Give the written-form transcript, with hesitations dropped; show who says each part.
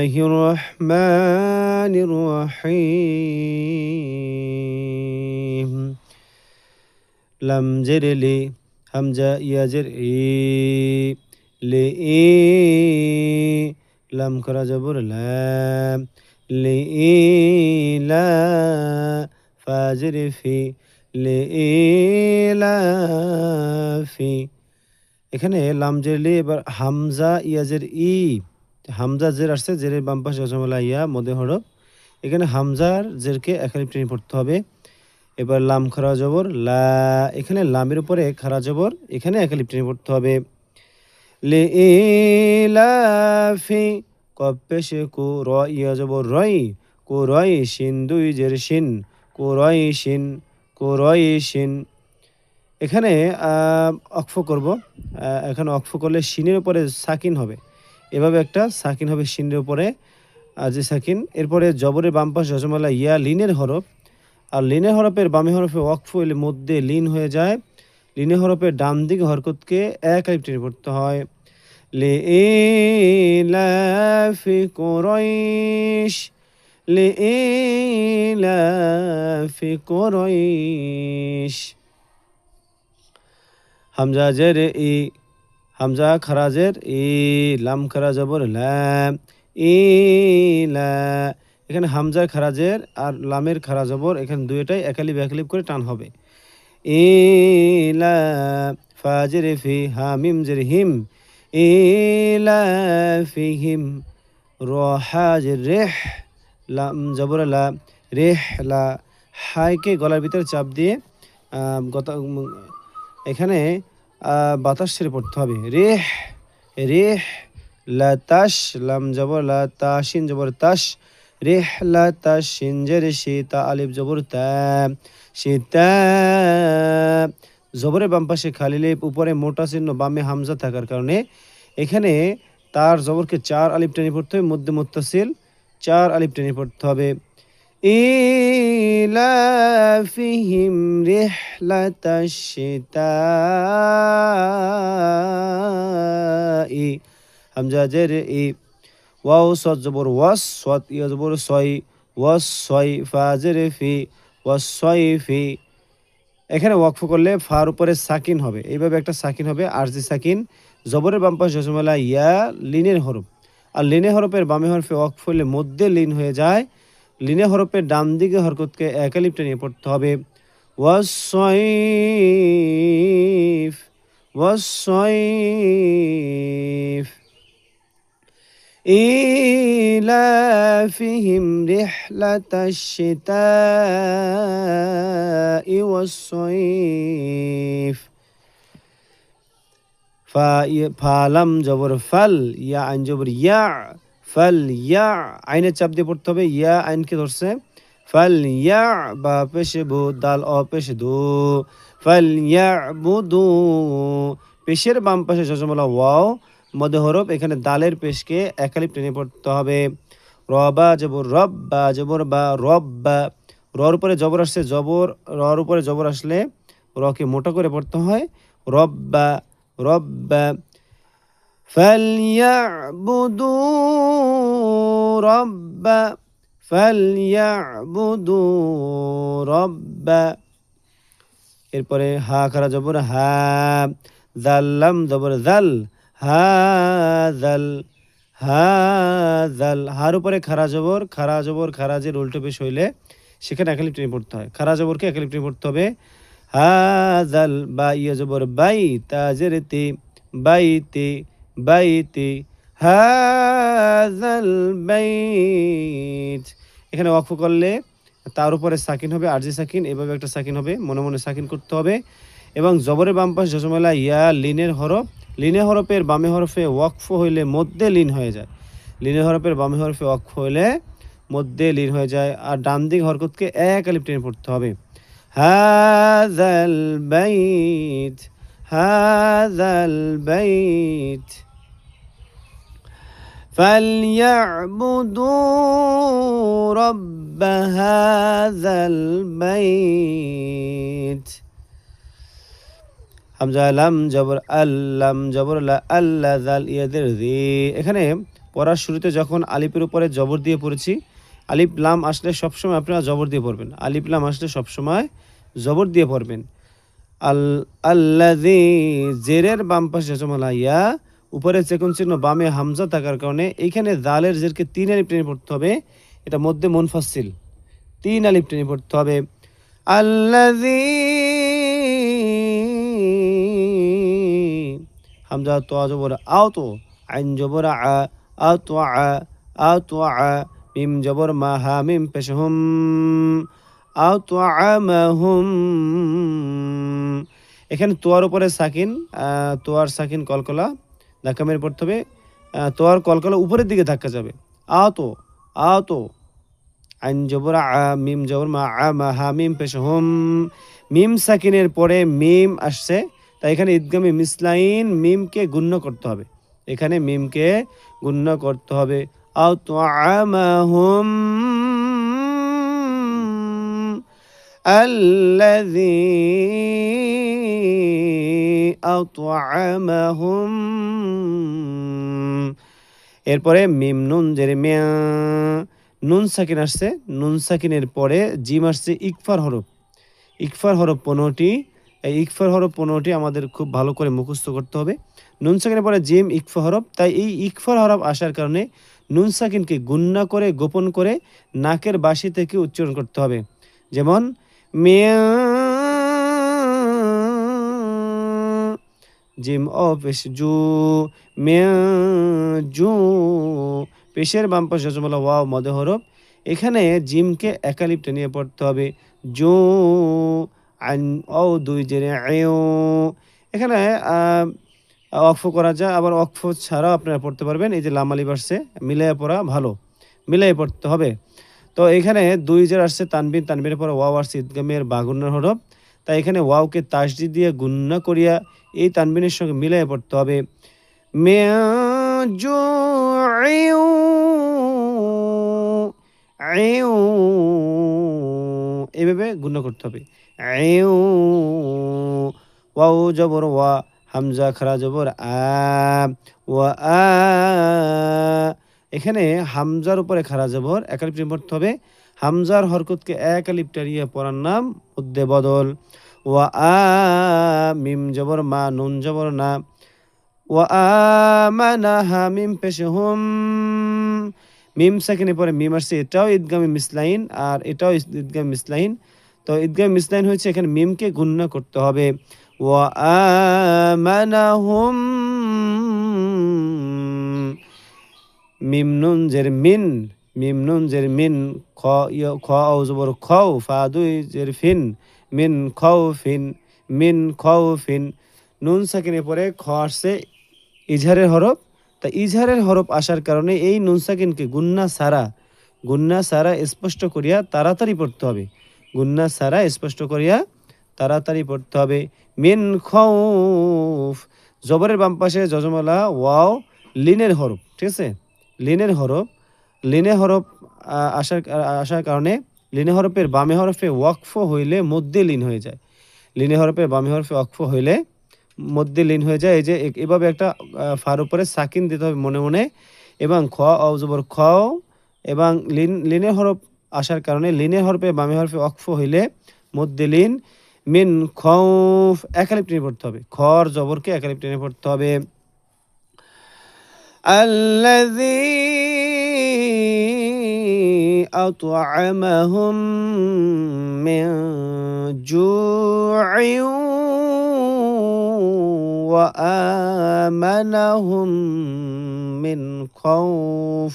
Speaker 1: বিসমিল্লাহির রহমানির রহিম। লাম জের লি, হামজা ইয়া জের ই, লি ই, লাম করা জবর লা, লি ই লা, ফা জের ফি, লি ই লা ফি। এখানে লাম জের লি, এবার হামজা ইয়াজের ই, হামজা জের আসছে, জেরের বাম পাশে জজমলা ইয়া মধ্যে হরফ। এখানে হামজার জেরকে একালিফ টেনে পড়তে হবে। এবার লাম খারা জবর লা, এখানে লামের উপরে খারা জবর, এখানে একালিফ টেনে পড়তে হবে। লি ইলাফি, কফ পেশে কু, র ইয়া জবর রই, কু রই শিন, দুই জের শিন, কু রই শিন, কু রই শিন। এখানে অক্ফ করব। এখানে অক্ফ করলে শিনের উপরে সাকিন হবে, এভাবে একটা সাকিন হবে শিনের উপরে, যে সাকিন। এরপরে জবরের বাম পাশ জজমালা ইয়া লিনের হরফ, আর লিনের হরফের বামে হরফে ওয়াকফ হইলে মধ্যে লিন হয়ে যায়। লিনের হরফের ডান দিকে হরকতকে এক আলিফ টেনে পড়তে হয়। লি ইলাফি কুরাইশ, লি ইলাফি কুরাইশ। হামজা জের ই, হামজা খারাজের ই, লাম খারা জবর লাম, ইলা। এখানে হামজা খারাজের আর লামের খারা জবর, এখানে দুইটাই একালিপ একালিপ করে টান হবে। ইলা, ফা জের ফি, হা মিম জের হিম, ইলা ফিহিম। র হা জের রেহ, লাম জবর লা, রেহ লা। হাইকে গলার ভিতরে চাপ দিয়ে এখানে বাতাস ছেড়ে পড়তে হবে। রেহ, রেহ লা তাস, লাম জবর লা, তাসিন জবর তাস, রেহ লা তাস, শিন জের শি, তা আলিফ জবর তা, শীতা। জবরের বাম পাশে খালি লিপ, উপরে মোটা চিহ্ন, বামে হামজা থাকার কারণে এখানে তার জবরকে 4 আলিফ টেনে পড়তে হবে, মধ্যে মুত্তাসিল 4 আলিফ টেনে পড়তে হবে। ইলাফিহিম রিহলাতাশ শিতাই, হামজা জের ই, ওয়াও সদ জবর ওয়াস, সদ ইয়া জবর সই, ওয়াস সই, ফা জের ফি, ওয়াস সই ফি। এখানে ওয়াকফ করলে ফার উপরে সাকিন হবে, এইভাবে একটা সাকিন হবে, আরজি সাকিন। জবরের বাম পাশে জজমালা ইয়া লিনের হরফ, আর লিনের হরফের বামে হরফে ওয়াকফ হলে মধ্যে লিন হয়ে যায়। লিনে হরফের ডান দিকে হরকতকে একালিপ টেনে পড়তে হবে। ওয়াসসাইফ, ওয়াসসাইফ। ইলাফিহিম রিহলাতাশ শিতাই ওয়াসসাইফ। ফালাম জবর ফাল, ইয়া আইন জবর ইয়া, ফাল ইয়া, আইনের চাপ দিয়ে পড়তে হবে, ইয়া আইনকে ধরছে। ফাল ইয়া, বা পেশে বু, দাল অ পেশে দু, ফাল ইয়া বুদু। পেশের বাম পাশে জজমলা ওয়াও মধ্যে হরফ, এখানে দালের পেশকে একালিপ টেনে পড়তে হবে। রবা জবর রব, বা জবর বা, রব বা। রর উপরে জবর আসছে, জবর রর উপরে জবর আসলে রকে মোটা করে পড়তে হয়। রব্বা, রব্বা। ফালইয়াবুদু রব্বা, ফালইয়াবুদু রব্বা। এরপরে হা খারা জবর হা, জাল্লাম জবর জাল, হা জাল, হা জাল। হার উপরে খারা জবর, খারা জবর খারাজের উল্টো পেশ হইলে সেখানে একালিপ টেনে পড়তে হয়, খারা জবরকে একালিপ টেনে পড়তে হবে। হা জাল, বা ইয়া জবর বাই, তাজের তি, বাইতি, বাইতি, হাযাল বাইত। এখানে ওয়াকফ করলে তার উপরে সাকিন হবে, আরজি সাকিন, এভাবে একটা সাকিন হবে, মনে মনে সাকিন করতে হবে। এবং জবরের বাম পাশ জজমেলা ইয়া লিনের হরফ, লিনের হরফের বামে হরফে ওয়াকফ হইলে মধ্যে লিন হয়ে যায়। লিনের হরফের বামে হরফে ওয়াকফ হইলে মধ্যে লিন হয়ে যায়, আর ডান দিক হরকতকে এক আলিফ টেনে পড়তে হবে। হাযাল বাইত, হাযাল বাইত। فليعبدوا رب هذا البيت। হামজা লাম জবর আল্লাম জবর লা, আল্লা জাল ইয়াদের জি। এখানে পড়ার শুরুতে যখন আলিফের উপরে জবর দিয়ে পড়েছি, আলিফ লাম আসলে সবসময় আপনারা জবর দিয়ে পড়বেন। আলিফ লাম আসলে সবসময় জবর দিয়ে পড়বেন। আল আল্লাযী, জেরের বাম পাশে জজমলা ইয়া, উপরে চেকুন চিহ্ন, বামে হামজা থাকার কারণে এইখানে দালের জেরকে 3 আলিফ টেনে পড়তে হবে। এটা মধ্যে মুনফাসিল, 3 আলিফ টেনে পড়তে হবে। আল্লাযী, হামজা তো জবর আও, তো আইন জবর আ তো আ তো মিম জবর মা, হা মিম পেশ হুম, আও তো আমাহুম। এখানে তোয়ার উপরে সাকিন, তোয়ার সাকিন কলকলা ধাক্কা মেরে পড়তে হবে। তোয়ার কলকলা উপরের দিকে ধাক্কা যাবে। আ তো আইন জবর মিম জবর মা, মা হা মিম পেশ হুম। মিম সাকিনের পরে মিম আসছে, তাই এখানে ঈদগামে মিসলাইন, মিমকে গুণ্য করতে হবে। এখানে মিমকে গুণ্য করতে হবে। আও তো আমাহুম আল্লাযী আত'আমাহুম। এরপরে মিম নুন জেরে মিয়া, নুন সাকিন আসছে, নুন সাকিনের পরে জিম আসছে, ইকফার হরফ। ইকফার হরফ 15টি। এই ইকফার হরফ 15টি আমাদের খুব ভালো করে মুখস্থ করতে হবে। নুন সাকিনের পরে জিম ইকফা হরফ, তাই এই ইকফার হরফ আসার কারণে নুন সাকিনকে গুন্না করে গোপন করে নাকের বাসি থেকে উচ্চারণ করতে হবে। যেমন মিয়া, জিম ও পেশ জু, মিয়া জু, পেশের বাম পাশে জজমলা ওয়াও মদে হরফ। এখানে জিমকে একালিপ টেনে পড়তে হবে। জু আন ও দুই জেরে আয়ু। এখানে অক্ফ করা যায়, আবার অক্ফ ছাড়াও আপনারা পড়তে পারবেন। এই যে লাম আলিফ আসছে, মিলাই পড়া ভালো, মিলাই পড়তে হবে। তো এখানে দুই জের আসছে তানবিন, তানবিনের পরে ওয়াও আসছে ইদগামের বাগুন্নার হরফ, তাই এখানে ওয়াওকে তাসদিদ দিয়ে গুন্না করিয়া এই তানবিনের সঙ্গে মিলাই পড়তে হবে। মিয়া জু আয়ু, আয়ু, এভাবে গুণ্য করতে হবে। আয়ু, ওয়াও জবর ওয়া, হামজা খারা জবর আ, ওয়া আ। এখানে হামজার উপরে খারা জবর একালিপ টেনে পড়তে হবে। হামজার হরকতকে একালিপ টানিয়ে পড়ার নাম মধ্যে বদল। ওয়া আ, মিম জবর মা, নুন জবর না, ওয়া আমানা, হা মিম পেশ হুম। মিম সাকিনের পরে মিম আসছে, এটাও ঈদগামে মিসলাইন, আর এটাও ঈদগামে মিসলাইন। তো ঈদগামে মিসলাইন হয়েছে, এখানে মিমকে গুণনা করতে হবে। ওয়া আমানাহুম, মিম নুন জের মিন, মিম নুন জের মিন, খ খ ও জবর খাও, ফা দুই জের ফিন, মিন খাও ফিন, মিন খাও ফিন। নুন সাকিনের পরে খ আসছে ইজহারের হরফ, তা ইজহারের হরফ আসার কারণে এই নুন সাকিনকে গুন্না সারা স্পষ্ট করিয়া তাড়াতাড়ি পড়তে হবে। গুন্না সারা স্পষ্ট করিয়া তাড়াতাড়ি পড়তে হবে। মিন খাউফ, জবরের বাম পাশে যজমালা ওয়াও, লিনের হরফ, ঠিক আছে? লিনের হরফ, লিনের হরফ আসার কারণে লিনে হরফের বামে হরফে ওয়াকফ হইলে মধ্যে লিন হয়ে যায়। লিনে হরফের বামে হরফে ওয়াকফ হইলে মধ্যে লিন হয়ে যায়। এই যে এভাবে একটা ফার উপরে সাকিন দিতে হবে মনে মনে, এবং খ অ জবর খ, এবং লিনের হরফ আসার কারণে লিনের হরফে বামে হরফে ওয়াকফ হইলে মধ্যে লিন। মিন খৌফ, একালিপ টেনে পড়তে হবে, খর জবরকে একালিপ টেনে পড়তে হবে। আল্লাযী আত'আমাহুম মিন জু'ইন ওয়া আমানাহুম মিন খাউফ।